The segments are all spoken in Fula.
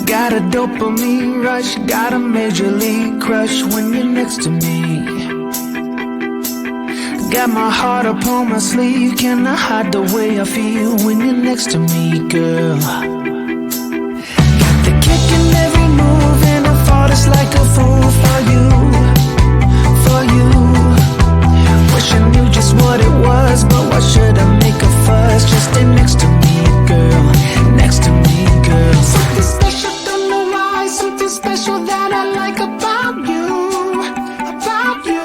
Got a dopamine rush, got a major league crush when you're next to me. Got my heart upon my sleeve, can I hide the way I feel when you're next to me, girl? Got the kick in every move and I fought just like a fool for you, for you. Wish I knew just what it was, but why should I make a fuss? Just stay next to me, girl, next to me, girl. Something special, don't know why, something special that I like about you, about you.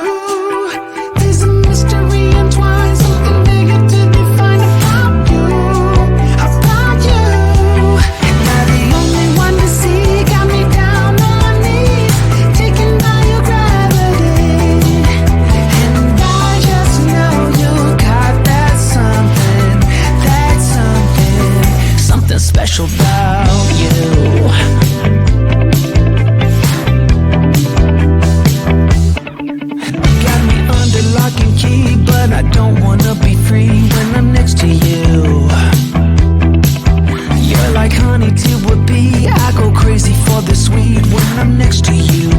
There's a mystery entwined, something bigger to define about you, about you. Now the only one to see, got me down on my knees, taken by your gravity. And I just know you got that something special about you. Got me under lock and key, but I don't wanna be free when I'm next to you. You're like honey to a bee, I go crazy for the sweet when I'm next to you.